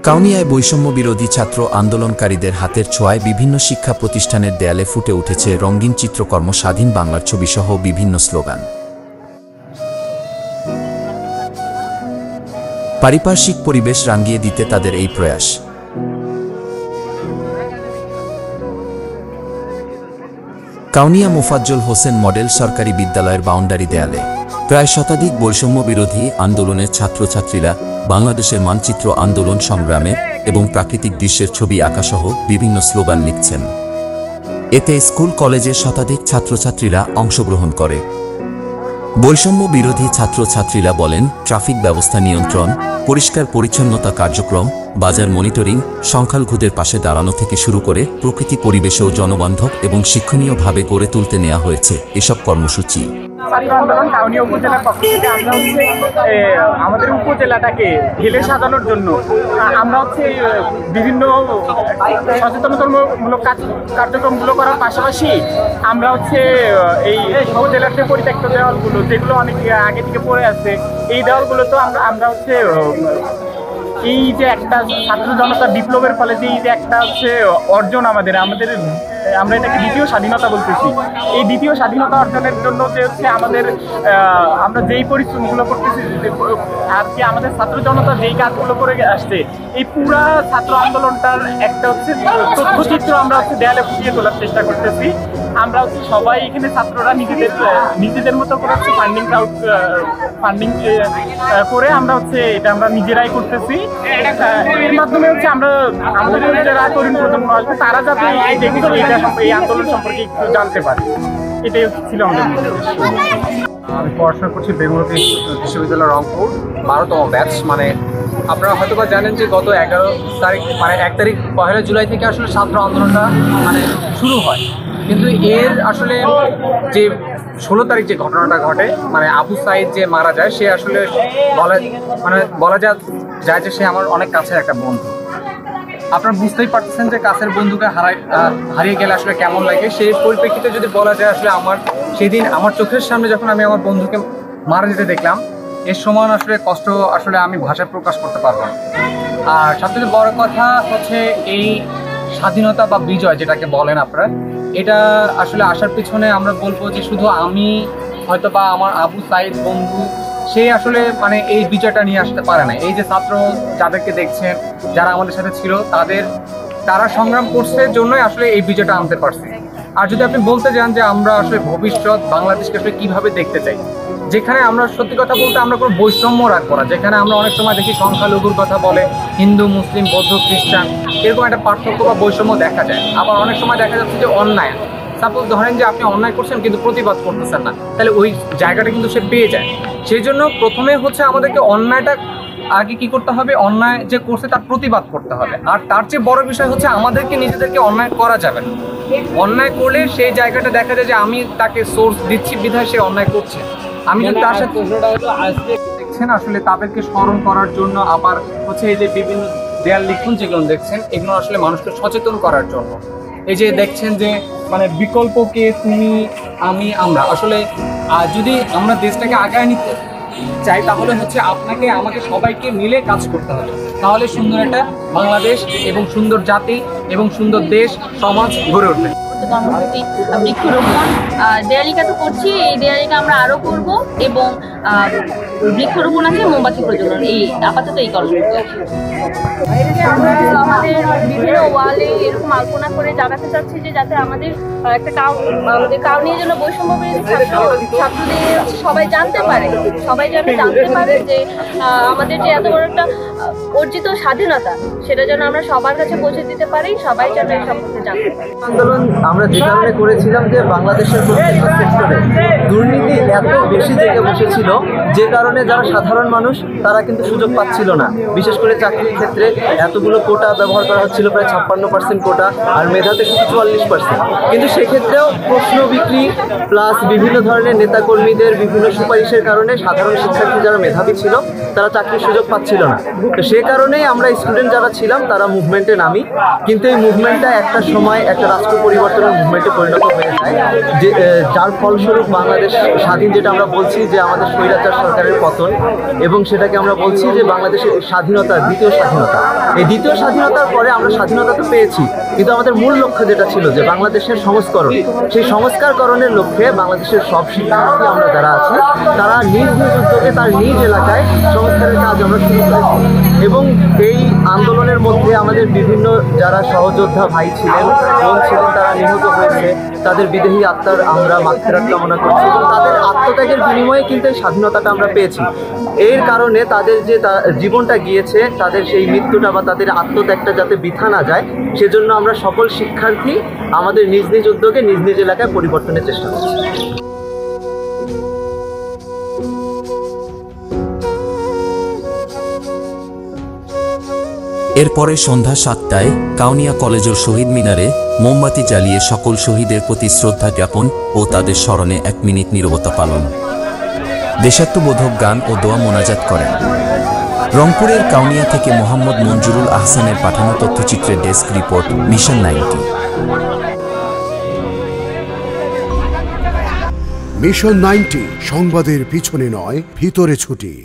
কাউনিয়ায় বৈষম্য বিরোধী ছাত্র আন্দোলনকারীদের হাতের ছোঁয়ায় বিভিন্ন শিক্ষা প্রতিষ্ঠানের দেয়ালে ফুটে উঠেছে রঙিন চিত্রকর্ম, স্বাধীন বাংলার ছবিসহ বিভিন্ন স্লোগান। পারিপার্শ্বিক পরিবেশ রাঙিয়ে দিতে তাদের এই প্রয়াস। কাউনিয়া মোফাজ্জল হোসেন মডেল সরকারি বিদ্যালয়ের বাউন্ডারি দেয়ালে প্রায় শতাধিক বৈষম্য বিরোধী আন্দোলনের ছাত্রছাত্রীরা বাংলাদেশের মানচিত্র আন্দোলন সংগ্রামের এবং প্রাকৃতিক দৃশ্যের ছবি আঁকাসহ বিভিন্ন স্লোগান লিখছেন। এতে স্কুল কলেজের শতাধিক ছাত্রছাত্রীরা অংশগ্রহণ করে। বৈষম্য বিরোধী ছাত্রছাত্রীরা বলেন, ট্রাফিক ব্যবস্থা নিয়ন্ত্রণ, পরিষ্কার পরিচ্ছন্নতা কার্যক্রম, বাজার মনিটরিং, সংখ্যালঘুদের পাশে দাঁড়ানো থেকে শুরু করে প্রকৃতি পরিবেশেও জনবান্ধব এবং শিক্ষণীয়ভাবে গড়ে তুলতে নেওয়া হয়েছে এসব কর্মসূচি। ছাত্র আন্দোলন কাউনিয়া উপজেলার পক্ষ থেকে আমরা আমাদের উপজেলাটাকে ঢেলে সাজানোর জন্য আমরা বিভিন্ন সচেতনতামূলক কার্যক্রমগুলো করার পাশাপাশি আমরা এই উপজেলার যে পরিত্যক্ত দেওয়ালগুলো যেগুলো অনেক আগে থেকে পড়ে আছে, এই দেওয়ালগুলো তো আমরা এই যে একটা ছাত্র জনতা বিপ্লবের ফলে যে এই যে একটা অর্জন আমরা এটাকে দ্বিতীয় স্বাধীনতা বলতেছি। এই দ্বিতীয় স্বাধীনতা অর্জনের জন্য যে আমরা যেই পরিশ্রমগুলো করতেছি আর কি আমাদের ছাত্র জনতা যেই কাজগুলো করে আসছে, এই পুরা ছাত্র আন্দোলনটার একটা তথ্যচিত্র আমরা দেয়ালে ফুটিয়ে তোলার চেষ্টা করতেছি। আমরা সবাই এখানে ছাত্ররা নিজেদের মতো করে ফান্ডিং করে আমরা এটা আমরা নিজেরাই করতেছি। এর মাধ্যমে আমরা আমাদের যারা তরুণ প্রজন্ম আসবে তারা যাতে এই আন্দোলন সম্পর্কে একটু জানতে পারে, এটাই ছিল আমাদের। আমি পড়াশোনা করছি বেঙ্গলুরু বিশ্ববিদ্যালয় রংপুর 12তম ব্যাচ। আপনারা হয়তো বা জানেন যে গত 11 তারিখ 1 তারিখ 1 জুলাই থেকে আসলে ছাত্র আন্দোলনটা শুরু হয়, কিন্তু এর আসলে যে 16 তারিখ যে ঘটনাটা ঘটে আবু সাইদ যে মারা যায়, সে আসলে বলা যায় যে সে আমার অনেক কাছের একটা বন্ধু। আপনারা বুঝতেই পারতেছেন যে কাছের বন্ধুকে হারিয়ে গেলে আসলে কেমন লাগে। সেই পরিপ্রেক্ষিতে যদি বলা যায় আসলে সেদিন আমার চোখের সামনে যখন আমি আমার বন্ধুকে মারা যেতে দেখলাম, এর সমান আসলে কষ্ট আমি ভাষায় প্রকাশ করতে পারবো না। আর সবথেকে বড় কথা হচ্ছে এই স্বাধীনতা বা বিজয় যেটাকে বলেন আপনারা, এটা আসলে আসার পিছনে আমরা বলবো যে শুধু আমি হয়তো বা আমার আবু সাইদ বন্ধু সে আসলে এই বিজয়টা নিয়ে আসতে পারে না। এই যে ছাত্র যাদেরকে দেখছেন, যারা আমাদের সাথে ছিল, তারা সংগ্রাম করছে জন্যই আসলে এই বিজয়টা আনতে পারছে। আর যদি আপনি বলতে যান যে আমরা আসলে ভবিষ্যৎ বাংলাদেশকে আসলে কীভাবে দেখতে চাই, যেখানে আমরা সত্যি কথা বলতে আমরা কোনো বৈষম্য রাখবো না, যেখানে আমরা অনেক সময় দেখি সংখ্যালঘুর কথা বলে হিন্দু, মুসলিম, বৌদ্ধ, খ্রিস্টান, এরকম একটা পার্থক্য বা বৈষম্য দেখা যায়। আবার অনেক সময় দেখা যাচ্ছে যে অন্যায়, সাপোজ ধরেন যে আপনি অন্যায় করছেন কিন্তু প্রতিবাদ করতেছেন না, তাহলে ওই জায়গাটা কিন্তু সে পেয়ে যায়। সেই জন্য প্রথমে আমাদেরকে অন্যায়টা আগে কি করতে হবে, অন্যায় যে করছে তার প্রতিবাদ করতে হবে। আর তার চেয়ে বড় বিষয় আমাদেরকে নিজেদেরকে অন্যায় করা যাবে না। অন্যায় করলে সেই জায়গাটা দেখা যায় যে আমি তাকে সোর্স দিচ্ছি বিধায় সে অন্যায় করছে। আমি যদি তার সাথে দেখছেন আসলে তাদেরকে স্মরণ করার জন্য, আবার এই যে বিভিন্ন দেয়াল লিখন যেগুলো দেখছেন, এগুলো আসলে মানুষকে সচেতন করার জন্য। এই যে দেখছেন যে বিকল্পকে তুমি, আমি, আমরা আসলে যদি আমরা দেশটাকে আগায় নিতে চাই তাহলে আপনাকে আমাকে সবাইকে মিলে কাজ করতে হবে, তাহলে সুন্দর একটা বাংলাদেশ এবং সুন্দর জাতি এবং সুন্দর দেশ সমাজ গড়ে উঠবে। কর্মসূচি বৃক্ষরোপণ দেয়ালিকা তো করছি, এই দেয়ালিকা আমরা আরও করব এবং বৃক্ষরোপণ আছে, মোমবাতি প্রজ্বলন, এই আপাতত এই কর্মসূচি। আমরা আমাদের বিভিন্ন ওয়ালে এরকম আলপনা করে জানাতে চাচ্ছি যে যাতে আমাদের একটা আমাদের কাউনিয়ার জন্য বৈষম্য বিরোধী ছাত্রদের সবাই জানতে পারে, সবাই যেন জানতে পারে যে আমাদের যে এত বড় একটা অর্জিত স্বাধীনতা, সেটা যেন আমরা সবার কাছে পৌঁছে দিতে পারি, সবাই যেন এই সম্পর্কে জানতে পারে। আন্দোলন আমরা যে কারণে করেছিলাম যে বাংলাদেশের প্রত্যেকটা সেক্টরে দুর্নীতি এত বেশি জেগে বসেছিল, যে কারণে যারা সাধারণ মানুষ তারা কিন্তু সুযোগ পাচ্ছিল না। বিশেষ করে চাকরির ক্ষেত্রে এতগুলো কোটা ব্যবহার করা হচ্ছিল, প্রায় 56% কোটা, আর মেধাতে কিন্তু 44%। কিন্তু সেক্ষেত্রেও প্রশ্ন বিক্রি প্লাস বিভিন্ন ধরনের নেতাকর্মীদের বিভিন্ন সুপারিশের কারণে সাধারণ শিক্ষার্থী যারা মেধাবী ছিল তারা চাকরির সুযোগ পাচ্ছিল না। তো সে কারণেই আমরা স্টুডেন্ট যারা ছিলাম তারা মুভমেন্টে নামি, কিন্তু এই মুভমেন্টটা একটা সময় একটা রাষ্ট্র পরিবর্তনের মুভমেন্টে পরিণত হয়ে যায়, যে যার ফলস্বরূপ বাংলাদেশ স্বাধীন, যেটা আমরা বলছি যে আমাদের স্বৈরাচার সরকারের পতন, এবং সেটাকে আমরা বলছি যে বাংলাদেশের স্বাধীনতা, দ্বিতীয় স্বাধীনতা। এই দ্বিতীয় স্বাধীনতার পরে আমরা স্বাধীনতা তো পেয়েছি, কিন্তু আমাদের মূল লক্ষ্য যেটা ছিল যে বাংলাদেশের সংস্করণ, সেই সংস্কারকরণের লক্ষ্যে বাংলাদেশের সব শিক্ষার্থী আমরা যারা আছি তারা নিজ নিজ উদ্যোগে তার নিজ এলাকায় সংস্কারের কাজ আমরা শুরু করেছি। এবং এই আন্দোলনের মধ্যে আমাদের বিভিন্ন যারা সহযোদ্ধা ভাই ছিলেন, বোন ছিলেন, তারা নিহত হয়েছে, তাদের বিদেহী আত্মার আমরা মাগফিরাত কামনা করছি, এবং তাদের আত্মত্যাগের বিনিময়ে কিন্তু এই স্বাধীনতাটা আমরা পেয়েছি। এর কারণে তাদের যে জীবনটা গিয়েছে, তাদের সেই মৃত্যুটা বা তাদের আত্মত্যাগটা যাতে বৃথা না যায়, সেজন্য আমরা সকল শিক্ষার্থী আমাদের নিজ নিজ উদ্যোগে নিজ নিজ এলাকায় পরিবর্তনের চেষ্টা করছি। এরপরে সন্ধ্যা 7টায় কাউনিয়া কলেজের শহীদ মিনারে মোমবাতি জ্বালিয়ে সকল শহীদের প্রতি শ্রদ্ধা জ্ঞাপন ও তাদের স্মরণে 1 মিনিট নীরবতা পালন, দেশাত্মবোধক গান ও দোয়া মোনাজাত করেন। রংপুরের কাউনিয়া থেকে মোহাম্মদ মঞ্জুরুল আহসানের পাঠানো তথ্যচিত্রের ডেস্ক রিপোর্ট, মিশন 90। মিশন 90 সংবাদের পিছনে নয়, ভিতরে ছুটি।